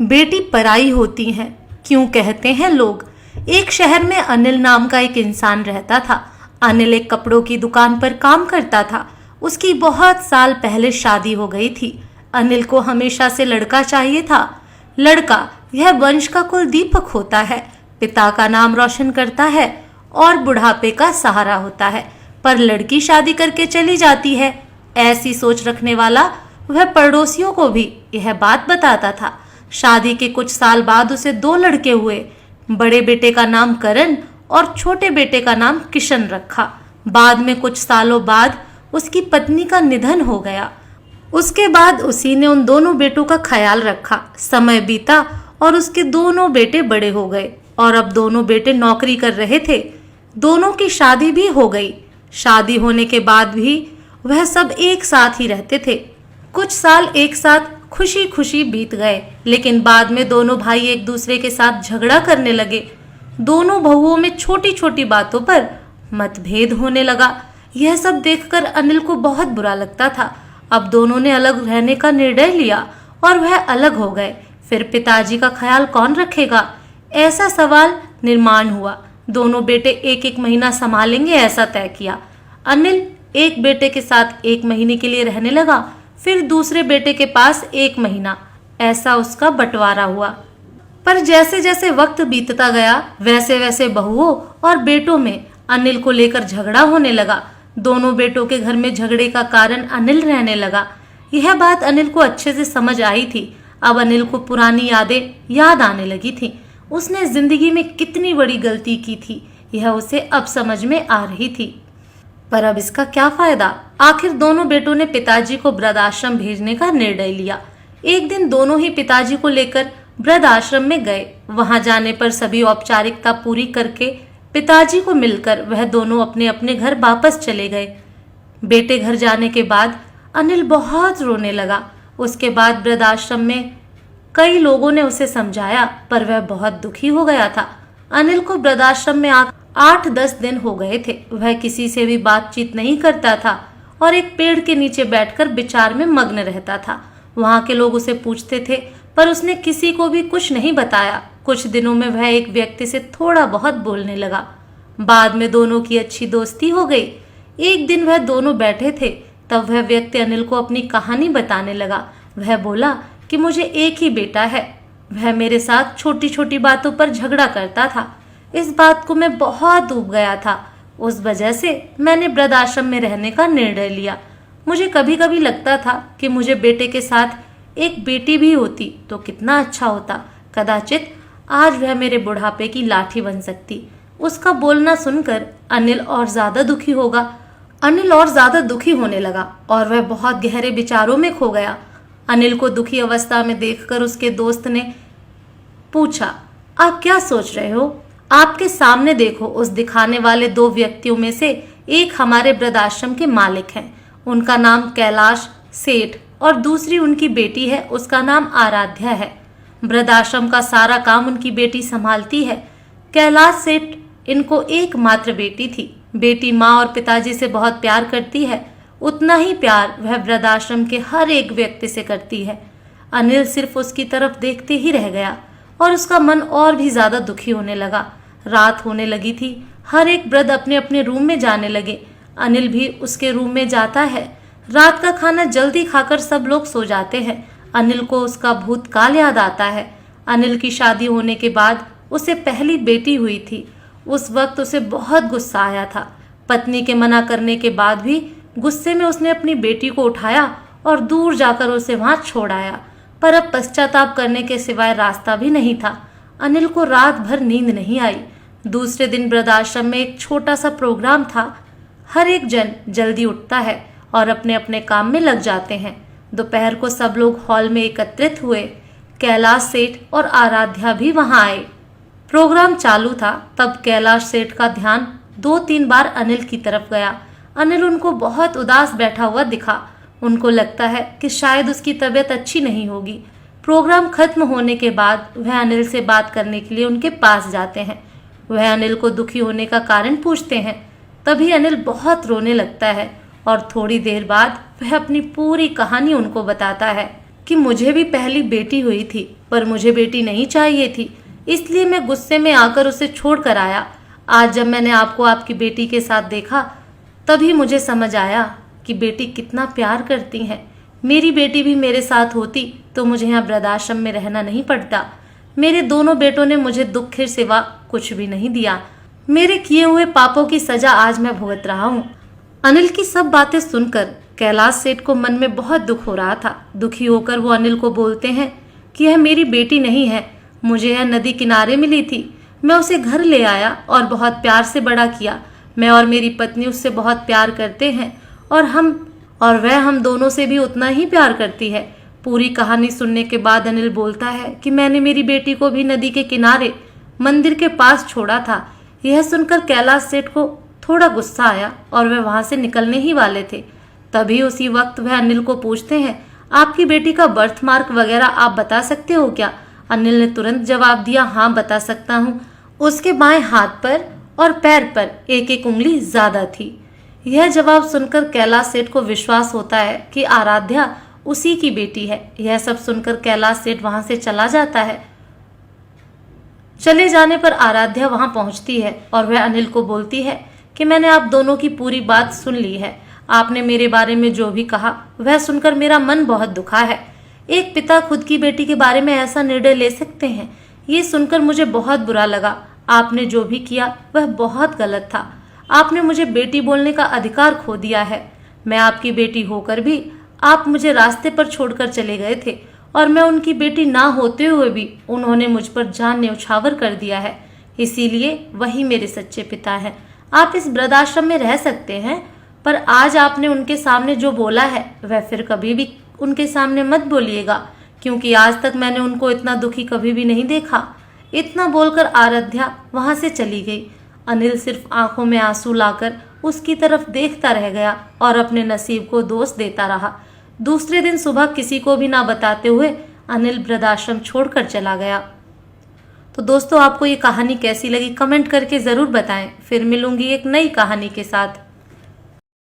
बेटी पराई होती हैं, क्यों कहते हैं लोग। एक शहर में अनिल नाम का एक इंसान रहता था। अनिल एक कपड़ों की दुकान पर काम करता था। उसकी बहुत साल पहले शादी हो गई थी। अनिल को हमेशा से लड़का चाहिए था। लड़का यह वंश का कुल दीपक होता है, पिता का नाम रोशन करता है और बुढ़ापे का सहारा होता है। पर लड़की शादी करके चली जाती है। ऐसी सोच रखने वाला वह पड़ोसियों को भी यह बात बताता था। शादी के कुछ साल बाद उसे 2 लड़के हुए। बड़े बेटे का नाम करण और छोटे बेटे का नाम किशन रखा। बाद में कुछ सालों बाद उसकी पत्नी का निधन हो गया। उसके बाद उसी ने उन दोनों बेटों का ख्याल रखा। समय बीता और उसके दोनों बेटे बड़े हो गए और अब दोनों बेटे नौकरी कर रहे थे। दोनों की शादी भी हो गई। शादी होने के बाद भी वह सब एक साथ ही रहते थे। कुछ साल एक साथ खुशी खुशी बीत गए, लेकिन बाद में दोनों भाई एक दूसरे के साथ झगड़ा करने लगे। दोनों बहुओं में छोटी छोटी बातों पर मतभेद होने लगा। यह सब देखकर अनिल को बहुत बुरा लगता था। अब दोनों ने अलग रहने का निर्णय लिया और वह अलग हो गए। फिर पिताजी का ख्याल कौन रखेगा, ऐसा सवाल निर्माण हुआ। दोनों बेटे एक एक महीना संभालेंगे, ऐसा तय किया। अनिल एक बेटे के साथ 1 महीने के लिए रहने लगा, फिर दूसरे बेटे के पास 1 महीना, ऐसा उसका बंटवारा हुआ। पर जैसे जैसे वक्त बीतता गया वैसे वैसे बहुओं और बेटों में अनिल को लेकर झगड़ा होने लगा। दोनों बेटों के घर में झगड़े का कारण अनिल रहने लगा। यह बात अनिल को अच्छे से समझ आई थी। अब अनिल को पुरानी यादें याद आने लगी थी। उसने जिंदगी में कितनी बड़ी गलती की थी, यह उसे अब समझ में आ रही थी। पर अब इसका क्या फायदा। आखिर दोनों बेटों ने पिताजी को वृद्धाश्रम भेजने का निर्णय लिया। एक दिन दोनों ही पिताजी को लेकर वृद्धाश्रम में गए। वहां जाने पर सभी औपचारिकता पूरी करके पिताजी को मिलकर वह दोनों अपने अपने घर वापस चले गए। बेटे घर जाने के बाद अनिल बहुत रोने लगा। उसके बाद वृद्धाश्रम में कई लोगों ने उसे समझाया, पर वह बहुत दुखी हो गया था। अनिल को वृद्धाश्रम में 8-10 दिन हो गए थे। वह किसी से भी बातचीत नहीं करता था और एक पेड़ के नीचे बैठकर विचार में मग्न रहता था। वहां के लोग उसे पूछते थे, पर उसने किसी को भी कुछ नहीं बताया। कुछ दिनों में वह एक व्यक्ति से थोड़ा बहुत बोलने लगा। बाद में दोनों की अच्छी दोस्ती हो गई। एक दिन वह दोनों बैठे थे, तब वह व्यक्ति अनिल को अपनी कहानी बताने लगा। वह बोला कि मुझे एक ही बेटा है। वह मेरे साथ छोटी छोटी बातों पर झगड़ा करता था। इस बात को मैं बहुत ऊब गया था। उस वजह से मैंने वृद्धाश्रम में रहने का निर्णय लिया। मुझे कभी कभी लगता था कि मुझे बेटे के साथ एक बेटी भी होती तो कितना अच्छा होता। कदाचित आज वह मेरे बुढ़ापे की लाठी बन सकती। उसका बोलना सुनकर अनिल और ज्यादा दुखी होने लगा और वह बहुत गहरे विचारों में खो गया। अनिल को दुखी अवस्था में देखकर उसके दोस्त ने पूछा, आप क्या सोच रहे हो? आपके सामने देखो, उस दिखाने वाले 2 व्यक्तियों में से एक हमारे वृद्धाश्रम के मालिक हैं। उनका नाम कैलाश सेठ और दूसरी उनकी बेटी है, उसका नाम आराध्या है। वृद्धाश्रम का सारा काम उनकी बेटी संभालती है। कैलाश सेठ इनको एकमात्र बेटी थी। बेटी माँ और पिताजी से बहुत प्यार करती है। उतना ही प्यार वह वृद्धाश्रम के हर एक व्यक्ति से करती है। अनिल सिर्फ उसकी तरफ देखते ही रह गया और उसका मन और भी ज्यादा दुखी होने लगा। रात होने लगी थी। हर एक वृद्ध अपने अपने रूम में जाने लगे। अनिल भी उसके रूम में जाता है। रात का खाना जल्दी खाकर सब लोग सो जाते हैं। अनिल को उसका भूतकाल याद आता है। अनिल की शादी होने के बाद उसे पहली बेटी हुई थी। उस वक्त उसे बहुत गुस्सा आया था। पत्नी के मना करने के बाद भी गुस्से में उसने अपनी बेटी को उठाया और दूर जाकर उसे वहां छोड़ आया। पर अब पश्चाताप करने के सिवाय रास्ता भी नहीं था। अनिल को रात भर नींद नहीं आई। दूसरे दिन वृद्धाश्रम में एक छोटा सा प्रोग्राम था। हर एक जन जल्दी उठता है और अपने अपने काम में लग जाते हैं। दोपहर को सब लोग हॉल में एकत्रित हुए। कैलाश सेठ और आराध्या भी वहां आए। प्रोग्राम चालू था, तब कैलाश सेठ का ध्यान 2-3 बार अनिल की तरफ गया। अनिल उनको बहुत उदास बैठा हुआ दिखा। उनको लगता है कि शायद उसकी तबीयत अच्छी नहीं होगी। प्रोग्राम खत्म होने के बाद वह अनिल से बात करने के लिए उनके पास जाते हैं। वह अनिल को दुखी होने का कारण पूछते हैं। तभी अनिल बहुत रोने लगता है और थोड़ी देर बाद वह अपनी पूरी कहानी उनको बताता है। कि मुझे भी पहली बेटी हुई थी, पर मुझे बेटी नहीं चाहिए थी, इसलिए मैं गुस्से में आकर उसे छोड़ कर आया। आज जब मैंने आपको आपकी बेटी के साथ देखा, तभी मुझे समझ आया कि बेटी कितना प्यार करती हैं। मेरी बेटी भी मेरे साथ होती तो मुझे यहाँ वृद्धाश्रम में रहना नहीं पड़ता। मेरे दोनों बेटों ने मुझे दुख के सिवा कुछ भी नहीं दिया। मेरे किए हुए पापों की सजा आज मैं भुगत रहा हूँ। अनिल की सब बातें सुनकर कैलाश सेठ को मन में बहुत दुख हो रहा था। दुखी होकर वो अनिल को बोलते हैं कि यह मेरी बेटी नहीं है, मुझे यह नदी किनारे मिली थी। मैं उसे घर ले आया और बहुत प्यार से बड़ा किया। मैं और मेरी पत्नी उससे बहुत प्यार करते हैं और वह हम दोनों से भी उतना ही प्यार करती है। पूरी कहानी सुनने के बाद अनिल बोलता है कि मैंने मेरी बेटी को भी नदी के किनारे मंदिर के पास छोड़ा था। यह सुनकर कैलाश सेठ को थोड़ा गुस्सा आया और वह वहां से निकलने ही वाले थे। तभी उसी वक्त वह अनिल को पूछते हैं, आपकी बेटी का बर्थ मार्क वगैरह आप बता सकते हो क्या? अनिल ने तुरंत जवाब दिया, हाँ बता सकता हूँ। उसके बाएं हाथ पर और पैर पर एक एक उंगली ज्यादा थी। यह जवाब सुनकर कैलाश सेठ को विश्वास होता है कि आराध्या उसी की बेटी है। यह सब सुनकर कैलाश सेठ वहां से चला जाता है। चले जाने पर आराध्या वहां पहुंचती है और वह अनिल को बोलती है कि मैंने आप दोनों की पूरी बात सुन ली है। आपने मेरे बारे में जो भी कहा वह सुनकर मेरा मन बहुत दुखा है। एक पिता खुद की बेटी के बारे में ऐसा निर्णय ले सकते हैं, ये सुनकर मुझे बहुत बुरा लगा। आपने जो भी किया वह बहुत गलत था। आपने मुझे बेटी बोलने का अधिकार खो दिया है। मैं आपकी बेटी होकर भी आप मुझे रास्ते पर छोड़कर चले गए थे और मैं उनकी बेटी ना होते हुए भी उन्होंने मुझ पर जान न्यौछावर कर दिया है। इसीलिए वही मेरे सच्चे पिता हैं। आप इस वृद्धाश्रम में रह सकते हैं, पर आज आपने उनके सामने जो बोला है वह फिर कभी भी उनके सामने मत बोलिएगा, क्योंकि आज तक मैंने उनको इतना दुखी कभी भी नहीं देखा। इतना बोलकर आराध्या वहां से चली गई। अनिल सिर्फ आंखों में आंसू लाकर उसकी तरफ देखता रह गया और अपने नसीब को दोष देता रहा। दूसरे दिन सुबह किसी को भी ना बताते हुए अनिल वृद्धाश्रम छोड़कर चला गया। तो दोस्तों, आपको ये कहानी कैसी लगी कमेंट करके ज़रूर बताएं। फिर मिलूंगी एक नई कहानी के साथ।